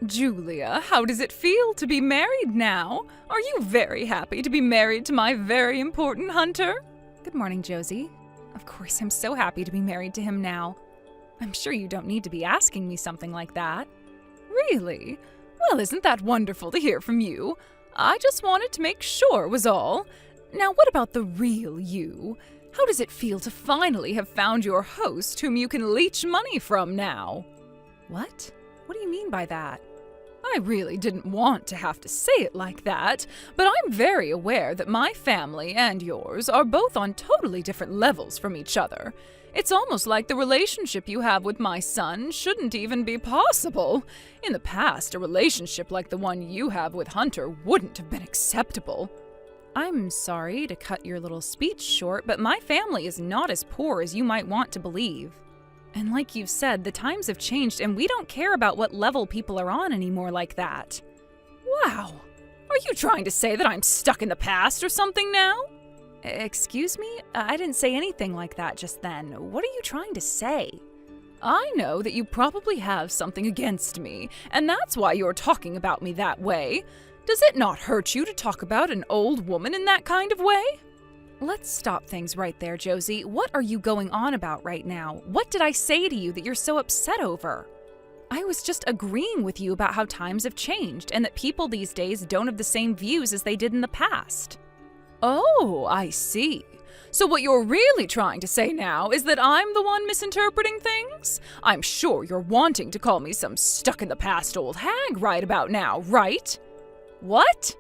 Julia, how does it feel to be married now? Are you very happy to be married to my very important Hunter? Good morning, Josie. Of course, I'm so happy to be married to him now. I'm sure you don't need to be asking me something like that. Really? Well, isn't that wonderful to hear from you? I just wanted to make sure was all. Now, what about the real you? How does it feel to finally have found your host whom you can leech money from now? What? What do you mean by that? I really didn't want to have to say it like that, but I'm very aware that my family and yours are both on totally different levels from each other. It's almost like the relationship you have with my son shouldn't even be possible. In the past, a relationship like the one you have with Hunter wouldn't have been acceptable. I'm sorry to cut your little speech short, but my family is not as poor as you might want to believe. And like you've said, the times have changed and we don't care about what level people are on anymore like that. Wow! Are you trying to say that I'm stuck in the past or something now? Excuse me? I didn't say anything like that just then. What are you trying to say? I know that you probably have something against me, and that's why you're talking about me that way. Does it not hurt you to talk about an old woman in that kind of way? Let's stop things right there, Josie. What are you going on about right now? What did I say to you that you're so upset over? I was just agreeing with you about how times have changed and that people these days don't have the same views as they did in the past. Oh, I see. So what you're really trying to say now is that I'm the one misinterpreting things? I'm sure you're wanting to call me some stuck-in-the-past old hag right about now, right? What?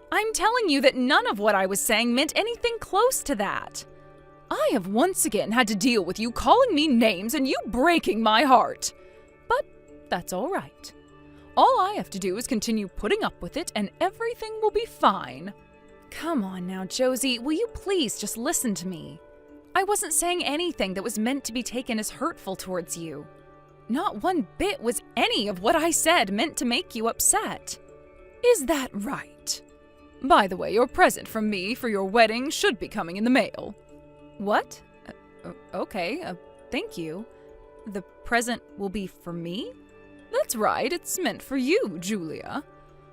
I'm telling you that none of what I was saying meant anything close to that. I have once again had to deal with you calling me names and you breaking my heart. But that's all right. All I have to do is continue putting up with it and everything will be fine. Come on now, Josie, will you please just listen to me? I wasn't saying anything that was meant to be taken as hurtful towards you. Not one bit was any of what I said meant to make you upset. Is that right? By the way, your present from me for your wedding should be coming in the mail. What? Okay, thank you. The present will be for me? That's right, it's meant for you, Julia.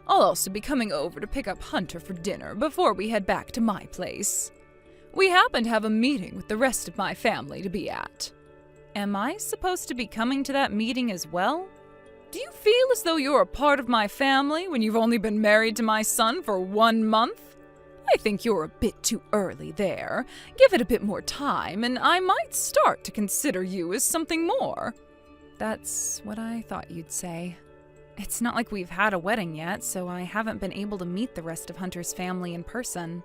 I'll also be coming over to pick up Hunter for dinner before we head back to my place. We happen to have a meeting with the rest of my family to be at. Am I supposed to be coming to that meeting as well? Do you feel as though you're a part of my family when you've only been married to my son for 1 month? I think you're a bit too early there. Give it a bit more time, and I might start to consider you as something more. That's what I thought you'd say. It's not like we've had a wedding yet, so I haven't been able to meet the rest of Hunter's family in person.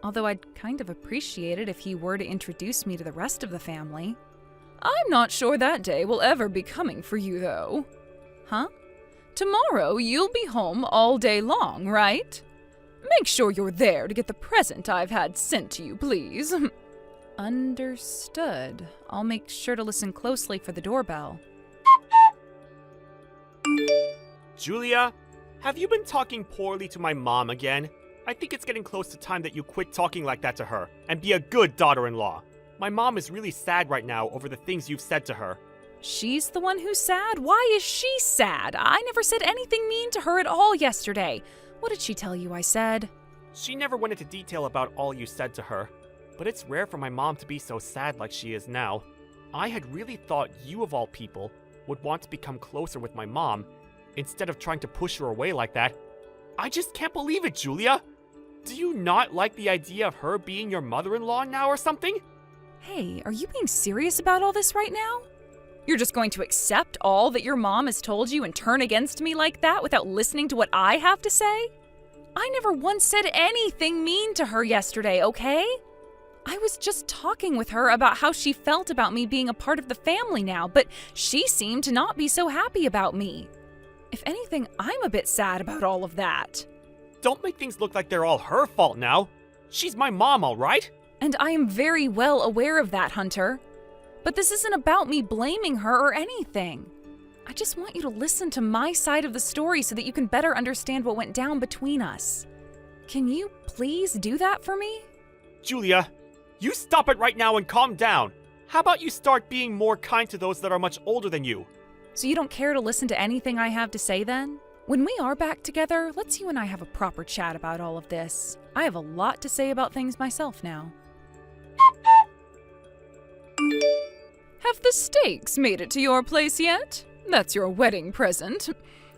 Although I'd kind of appreciate it if he were to introduce me to the rest of the family. I'm not sure that day will ever be coming for you, though. Huh? Tomorrow you'll be home all day long, right? Make sure you're there to get the present I've had sent to you, please. Understood. I'll make sure to listen closely for the doorbell. Julia, have you been talking poorly to my mom again? I think it's getting close to time that you quit talking like that to her and be a good daughter-in-law. My mom is really sad right now over the things you've said to her. She's the one who's sad? Why is she sad? I never said anything mean to her at all yesterday. What did she tell you I said? She never went into detail about all you said to her, but it's rare for my mom to be so sad like she is now. I had really thought you, of all people, would want to become closer with my mom, instead of trying to push her away like that. I just can't believe it, Julia! Do you not like the idea of her being your mother-in-law now or something? Hey, are you being serious about all this right now? You're just going to accept all that your mom has told you and turn against me like that without listening to what I have to say? I never once said anything mean to her yesterday, okay? I was just talking with her about how she felt about me being a part of the family now, but she seemed to not be so happy about me. If anything, I'm a bit sad about all of that. Don't make things look like they're all her fault now. She's my mom, all right? And I am very well aware of that, Hunter. But this isn't about me blaming her or anything. I just want you to listen to my side of the story so that you can better understand what went down between us. Can you please do that for me? Julia, you stop it right now and calm down. How about you start being more kind to those that are much older than you? So you don't care to listen to anything I have to say then? When we are back together, let's you and I have a proper chat about all of this. I have a lot to say about things myself now. Have the steaks made it to your place yet? That's your wedding present.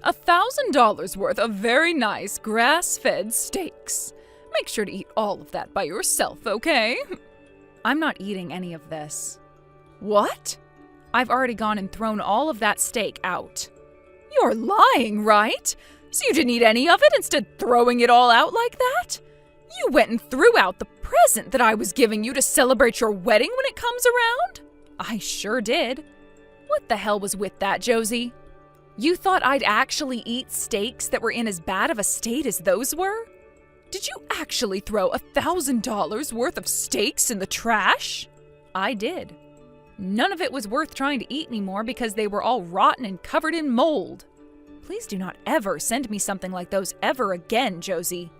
$1,000 worth of very nice grass-fed steaks. Make sure to eat all of that by yourself, okay? I'm not eating any of this. What? I've already gone and thrown all of that steak out. You're lying, right? So you didn't eat any of it instead throwing it all out like that? You went and threw out the present that I was giving you to celebrate your wedding when it comes around? I sure did. What the hell was with that, Josie? You thought I'd actually eat steaks that were in as bad of a state as those were? Did you actually throw $1,000 worth of steaks in the trash? I did. None of it was worth trying to eat anymore because they were all rotten and covered in mold. Please do not ever send me something like those ever again, Josie.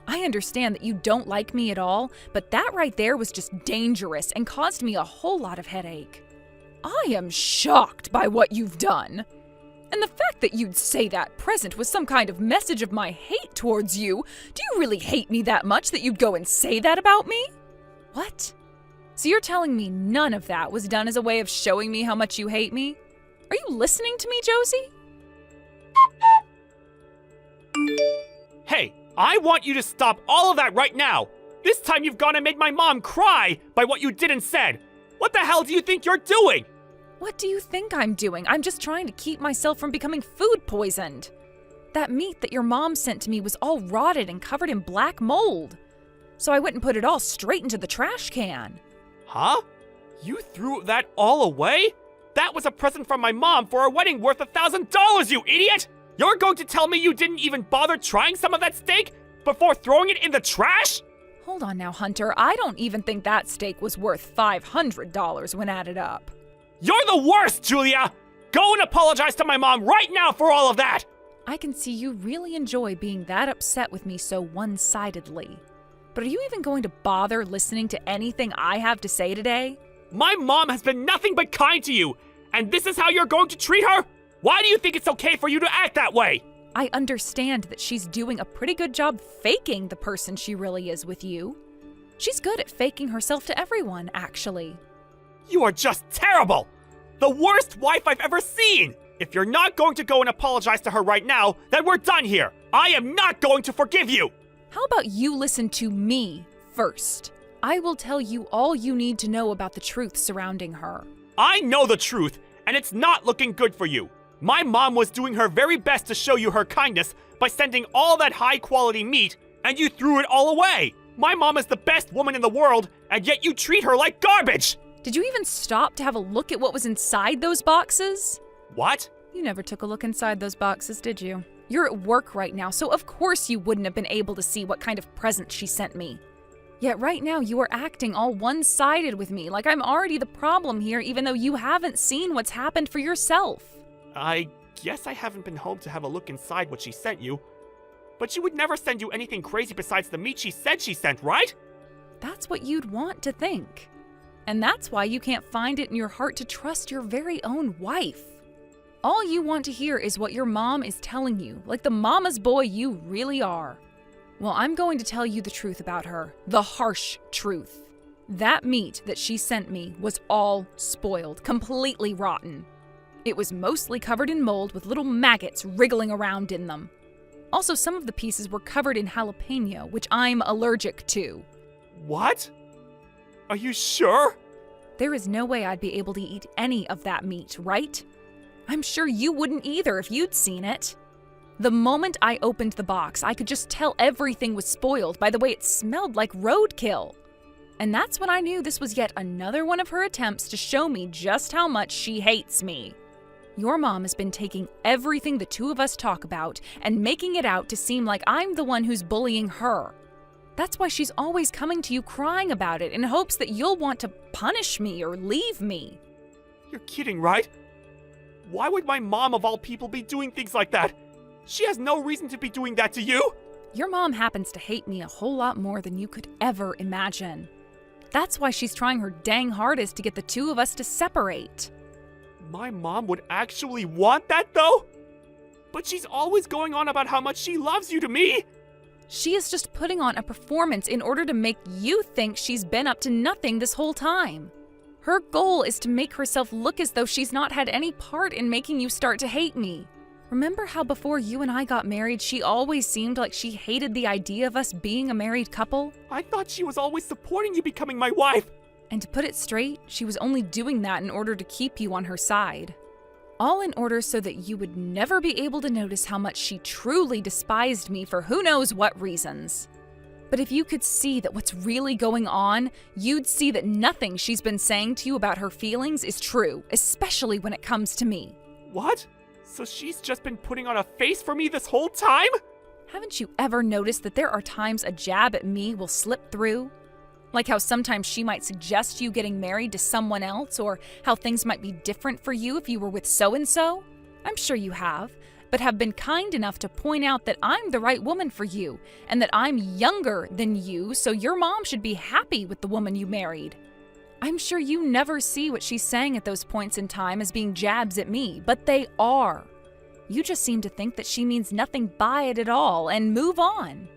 I understand that you don't like me at all, but that right there was just dangerous and caused me a whole lot of headache. I am shocked by what you've done. And the fact that you'd say that present was some kind of message of my hate towards you. Do you really hate me that much that you'd go and say that about me? What? So you're telling me none of that was done as a way of showing me how much you hate me? Are you listening to me, Josie? Hey, I want you to stop all of that right now! This time you've gone and made my mom cry by what you did and said! What the hell do you think you're doing? What do you think I'm doing? I'm just trying to keep myself from becoming food poisoned. That meat that your mom sent to me was all rotted and covered in black mold. So I went and put it all straight into the trash can. Huh? You threw that all away? That was a present from my mom for our wedding worth $1,000, you idiot! You're going to tell me you didn't even bother trying some of that steak before throwing it in the trash? Hold on now, Hunter. I don't even think that steak was worth $500 when added up. You're the worst, Julia! Go and apologize to my mom right now for all of that! I can see you really enjoy being that upset with me so one-sidedly. But are you even going to bother listening to anything I have to say today? My mom has been nothing but kind to you, and this is how you're going to treat her? Why do you think it's okay for you to act that way? I understand that she's doing a pretty good job faking the person she really is with you. She's good at faking herself to everyone, actually. You are just terrible! The worst wife I've ever seen! If you're not going to go and apologize to her right now, then we're done here! I am not going to forgive you! How about you listen to me first? I will tell you all you need to know about the truth surrounding her. I know the truth, and it's not looking good for you. My mom was doing her very best to show you her kindness by sending all that high-quality meat, and you threw it all away! My mom is the best woman in the world, and yet you treat her like garbage! Did you even stop to have a look at what was inside those boxes? What? You never took a look inside those boxes, did you? You're at work right now, so of course you wouldn't have been able to see what kind of present she sent me. Yet right now you are acting all one-sided with me, like I'm already the problem here, even though you haven't seen what's happened for yourself. I guess I haven't been home to have a look inside what she sent you. But she would never send you anything crazy besides the meat she said she sent, right? That's what you'd want to think. And that's why you can't find it in your heart to trust your very own wife. All you want to hear is what your mom is telling you, like the mama's boy you really are. Well, I'm going to tell you the truth about her, the harsh truth. That meat that she sent me was all spoiled, completely rotten. It was mostly covered in mold with little maggots wriggling around in them. Also, some of the pieces were covered in jalapeno, which I'm allergic to. What? Are you sure? There is no way I'd be able to eat any of that meat, right? I'm sure you wouldn't either if you'd seen it. The moment I opened the box, I could just tell everything was spoiled by the way it smelled like roadkill. And that's when I knew this was yet another one of her attempts to show me just how much she hates me. Your mom has been taking everything the two of us talk about and making it out to seem like I'm the one who's bullying her. That's why she's always coming to you crying about it in hopes that you'll want to punish me or leave me. You're kidding, right? Why would my mom of all people be doing things like that? She has no reason to be doing that to you. Your mom happens to hate me a whole lot more than you could ever imagine. That's why she's trying her dang hardest to get the two of us to separate. My mom would actually want that, though? But she's always going on about how much she loves you to me! She is just putting on a performance in order to make you think she's been up to nothing this whole time. Her goal is to make herself look as though she's not had any part in making you start to hate me. Remember how before you and I got married, she always seemed like she hated the idea of us being a married couple? I thought she was always supporting you becoming my wife! And to put it straight, she was only doing that in order to keep you on her side. All in order so that you would never be able to notice how much she truly despised me for who knows what reasons. But if you could see that what's really going on, you'd see that nothing she's been saying to you about her feelings is true, especially when it comes to me. What? So she's just been putting on a face for me this whole time? Haven't you ever noticed that there are times a jab at me will slip through? Like how sometimes she might suggest you getting married to someone else, or how things might be different for you if you were with so-and-so? I'm sure you have, but have been kind enough to point out that I'm the right woman for you, and that I'm younger than you, so your mom should be happy with the woman you married. I'm sure you never see what she's saying at those points in time as being jabs at me, but they are. You just seem to think that she means nothing by it at all, and move on.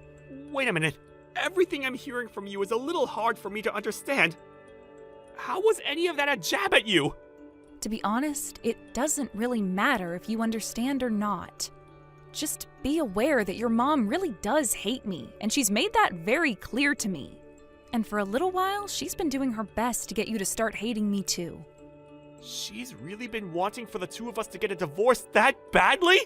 Wait a minute. Everything I'm hearing from you is a little hard for me to understand. How was any of that a jab at you? To be honest, it doesn't really matter if you understand or not. Just be aware that your mom really does hate me, and she's made that very clear to me. And for a little while, she's been doing her best to get you to start hating me too. She's really been wanting for the two of us to get a divorce that badly?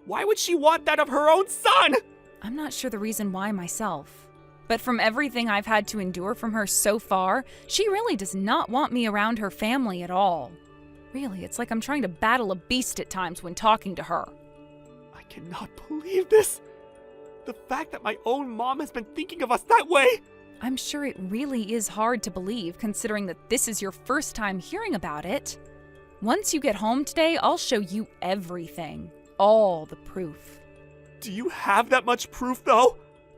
Why would she want that of her own son? I'm not sure the reason why myself. But from everything I've had to endure from her so far, she really does not want me around her family at all. Really, it's like I'm trying to battle a beast at times when talking to her. I cannot believe this. The fact that my own mom has been thinking of us that way. I'm sure it really is hard to believe, considering that this is your first time hearing about it. Once you get home today, I'll show you everything. All the proof. Do you have that much proof, though?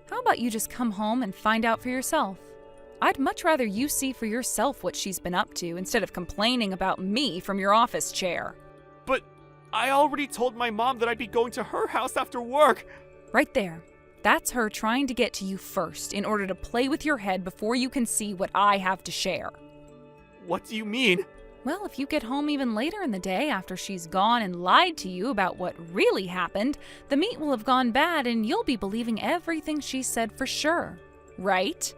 How about you just come home and find out for yourself? I'd much rather you see for yourself what she's been up to instead of complaining about me from your office chair. But I already told my mom that I'd be going to her house after work. Right there. That's her trying to get to you first in order to play with your head before you can see what I have to share. What do you mean? Well, if you get home even later in the day after she's gone and lied to you about what really happened, the meat will have gone bad and you'll be believing everything she said for sure, right?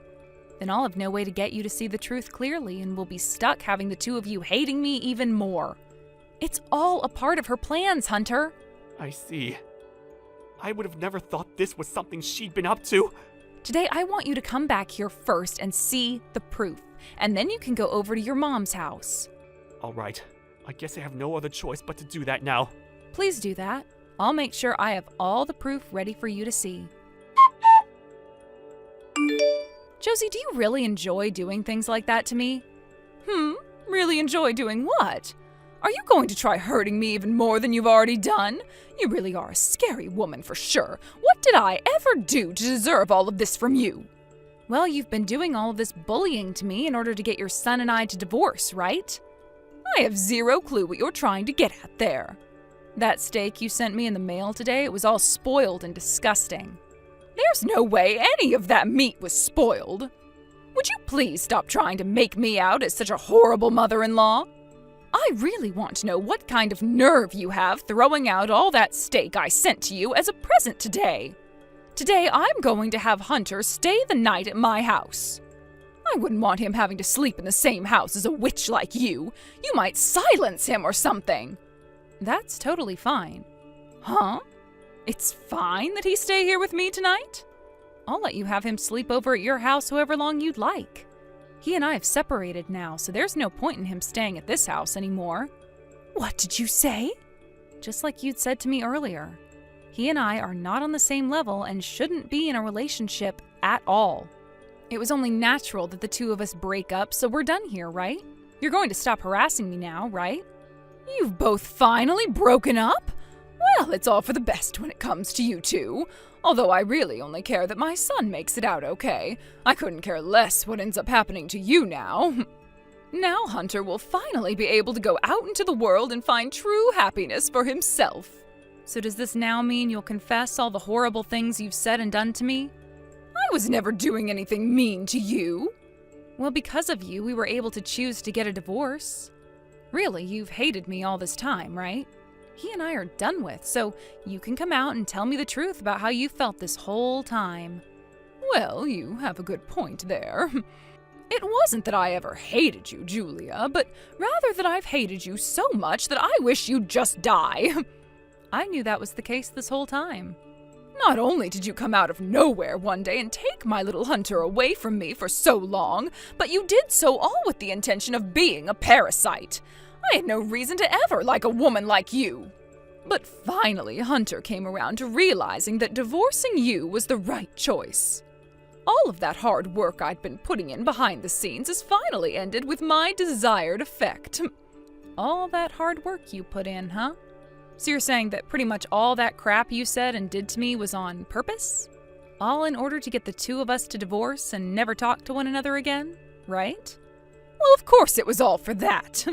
Then I'll have no way to get you to see the truth clearly and we'll be stuck having the two of you hating me even more. It's all a part of her plans, Hunter. I see. I would have never thought this was something she'd been up to. Today, I want you to come back here first and see the proof, and then you can go over to your mom's house. All right. I guess I have no other choice but to do that now. Please do that. I'll make sure I have all the proof ready for you to see. Josie, do you really enjoy doing things like that to me? Really enjoy doing what? Are you going to try hurting me even more than you've already done? You really are a scary woman for sure. What did I ever do to deserve all of this from you? Well, you've been doing all of this bullying to me in order to get your son and I to divorce, right? I have zero clue what you're trying to get at there. That steak you sent me in the mail today, it was all spoiled and disgusting. There's no way any of that meat was spoiled. Would you please stop trying to make me out as such a horrible mother-in-law? I really want to know what kind of nerve you have throwing out all that steak I sent to you as a present today. Today I'm going to have Hunter stay the night at my house. I wouldn't want him having to sleep in the same house as a witch like you. You might silence him or something. That's totally fine. Huh? It's fine that he stay here with me tonight? I'll let you have him sleep over at your house however long you'd like. He and I have separated now, so there's no point in him staying at this house anymore. What did you say? Just like you'd said to me earlier. He and I are not on the same level and shouldn't be in a relationship at all. It was only natural that the two of us break up, so we're done here, right? You're going to stop harassing me now, right? You've both finally broken up? Well, it's all for the best when it comes to you two. Although I really only care that my son makes it out okay. I couldn't care less what ends up happening to you now. Now Hunter will finally be able to go out into the world and find true happiness for himself. So does this now mean you'll confess all the horrible things you've said and done to me? I was never doing anything mean to you. Well, because of you, we were able to choose to get a divorce. Really, you've hated me all this time, right? He and I are done with, so you can come out and tell me the truth about how you felt this whole time. Well, you have a good point there. It wasn't that I ever hated you, Julia, but rather that I've hated you so much that I wish you'd just die. I knew that was the case this whole time. Not only did you come out of nowhere one day and take my little Hunter away from me for so long, but you did so all with the intention of being a parasite. I had no reason to ever like a woman like you. But finally, Hunter came around to realizing that divorcing you was the right choice. All of that hard work I'd been putting in behind the scenes has finally ended with my desired effect. All that hard work you put in, huh? So you're saying that pretty much all that crap you said and did to me was on purpose? All in order to get the two of us to divorce and never talk to one another again, right? Well, of course it was all for that.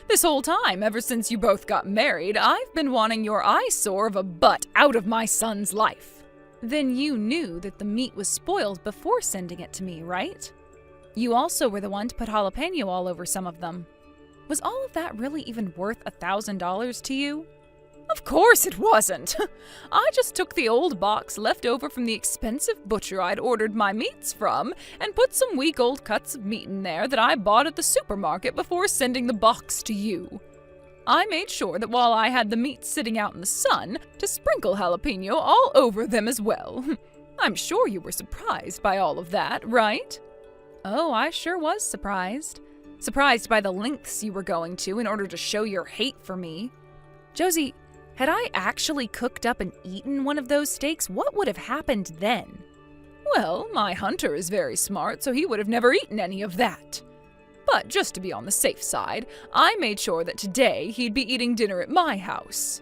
This whole time, ever since you both got married, I've been wanting your eyesore of a butt out of my son's life. Then you knew that the meat was spoiled before sending it to me, right? You also were the one to put jalapeno all over some of them. Was all of that really even worth $1,000 to you? Of course it wasn't. I just took the old box left over from the expensive butcher I'd ordered my meats from and put some weak old cuts of meat in there that I bought at the supermarket before sending the box to you. I made sure that while I had the meat sitting out in the sun, to sprinkle jalapeno all over them as well. I'm sure you were surprised by all of that, right? Oh, I sure was surprised. Surprised by the lengths you were going to in order to show your hate for me. Josie, had I actually cooked up and eaten one of those steaks, what would have happened then? Well, my Hunter is very smart, so he would have never eaten any of that. But just to be on the safe side, I made sure that today he'd be eating dinner at my house.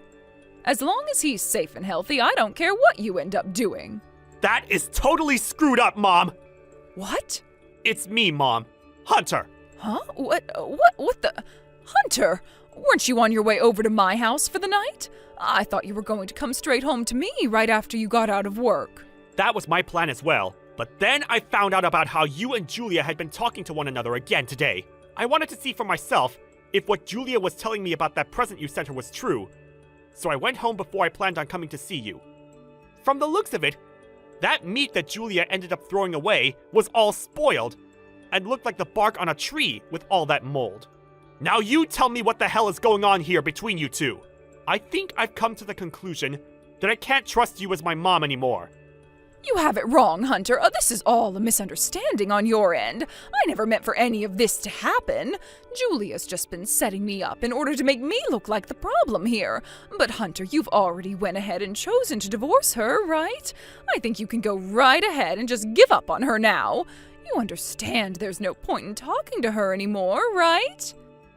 As long as he's safe and healthy, I don't care what you end up doing. That is totally screwed up, Mom! What? It's me, Mom. Hunter! Huh? What the... Hunter? Weren't you on your way over to my house for the night? I thought you were going to come straight home to me right after you got out of work. That was my plan as well. But then I found out about how you and Julia had been talking to one another again today. I wanted to see for myself if what Julia was telling me about that present you sent her was true. So I went home before I planned on coming to see you. From the looks of it, that meat that Julia ended up throwing away was all spoiled and looked like the bark on a tree with all that mold. Now you tell me what the hell is going on here between you two. I think I've come to the conclusion that I can't trust you as my mom anymore. You have it wrong, Hunter. This is all a misunderstanding on your end. I never meant for any of this to happen. Julia's just been setting me up in order to make me look like the problem here. But Hunter, you've already went ahead and chosen to divorce her, right? I think you can go right ahead and just give up on her now. You understand there's no point in talking to her anymore, right?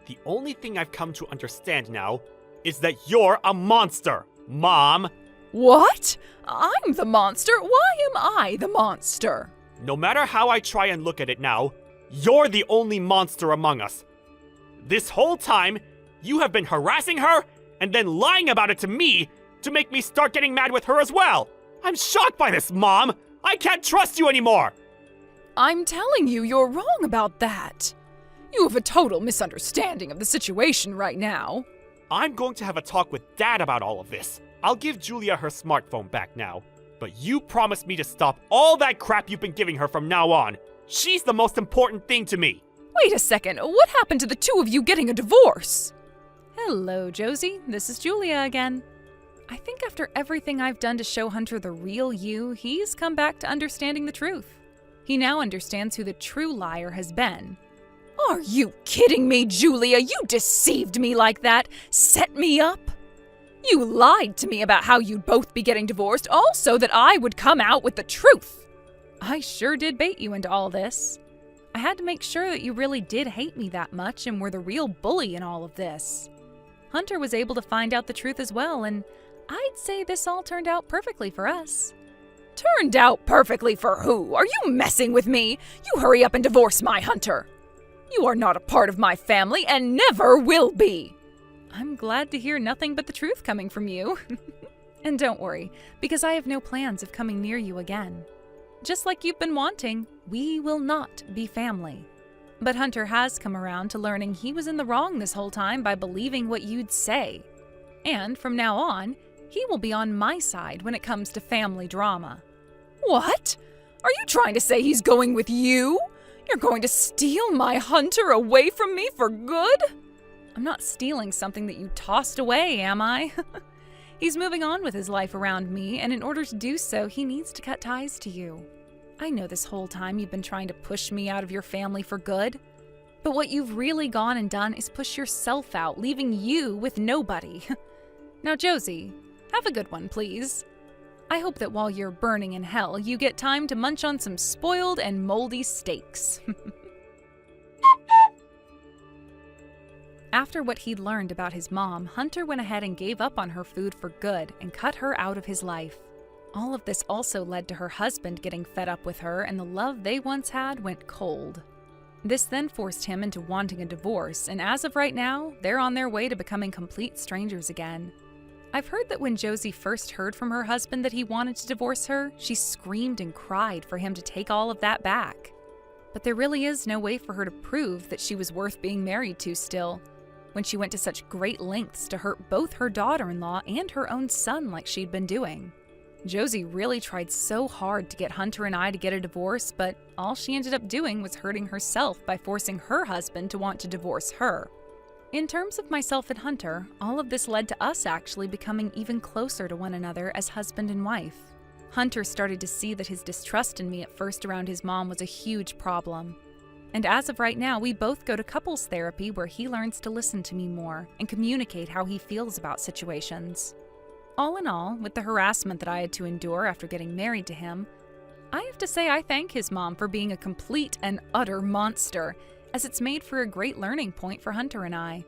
The only thing I've come to understand now is that you're a monster, Mom! What? I'm the monster? Why am I the monster? No matter how I try and look at it now, you're the only monster among us. This whole time, you have been harassing her and then lying about it to me to make me start getting mad with her as well. I'm shocked by this, Mom! I can't trust you anymore! I'm telling you, you're wrong about that. You have a total misunderstanding of the situation right now. I'm going to have a talk with Dad about all of this. I'll give Julia her smartphone back now. But you promised me to stop all that crap you've been giving her from now on. She's the most important thing to me. Wait a second, what happened to the two of you getting a divorce? Hello, Josie. This is Julia again. I think after everything I've done to show Hunter the real you, he's come back to understanding the truth. He now understands who the true liar has been. Are you kidding me, Julia? You deceived me like that? Set me up? You lied to me about how you'd both be getting divorced, also that I would come out with the truth. I sure did bait you into all this. I had to make sure that you really did hate me that much and were the real bully in all of this. Hunter was able to find out the truth as well, and I'd say this all turned out perfectly for us. Turned out perfectly for who? Are you messing with me? You hurry up and divorce my Hunter. You are not a part of my family and never will be. I'm glad to hear nothing but the truth coming from you. And don't worry, because I have no plans of coming near you again. Just like you've been wanting, we will not be family. But Hunter has come around to learning he was in the wrong this whole time by believing what you'd say. And from now on, he will be on my side when it comes to family drama. What? Are you trying to say he's going with you? You're going to steal my Hunter away from me for good? I'm not stealing something that you tossed away, am I? He's moving on with his life around me, and in order to do so, he needs to cut ties to you. I know this whole time you've been trying to push me out of your family for good, but what you've really gone and done is push yourself out, leaving you with nobody. Now, Josie, have a good one, please. I hope that while you're burning in hell, you get time to munch on some spoiled and moldy steaks. After what he'd learned about his mom, Hunter went ahead and gave up on her food for good and cut her out of his life. All of this also led to her husband getting fed up with her, and the love they once had went cold. This then forced him into wanting a divorce, and as of right now, they're on their way to becoming complete strangers again. I've heard that when Josie first heard from her husband that he wanted to divorce her, she screamed and cried for him to take all of that back. But there really is no way for her to prove that she was worth being married to still, when she went to such great lengths to hurt both her daughter-in-law and her own son like she'd been doing. Josie really tried so hard to get Hunter and I to get a divorce, but all she ended up doing was hurting herself by forcing her husband to want to divorce her. In terms of myself and Hunter, all of this led to us actually becoming even closer to one another as husband and wife. Hunter started to see that his distrust in me at first around his mom was a huge problem. And as of right now, we both go to couples therapy where he learns to listen to me more and communicate how he feels about situations. All in all, with the harassment that I had to endure after getting married to him, I have to say I thank his mom for being a complete and utter monster, as it's made for a great learning point for Hunter and I.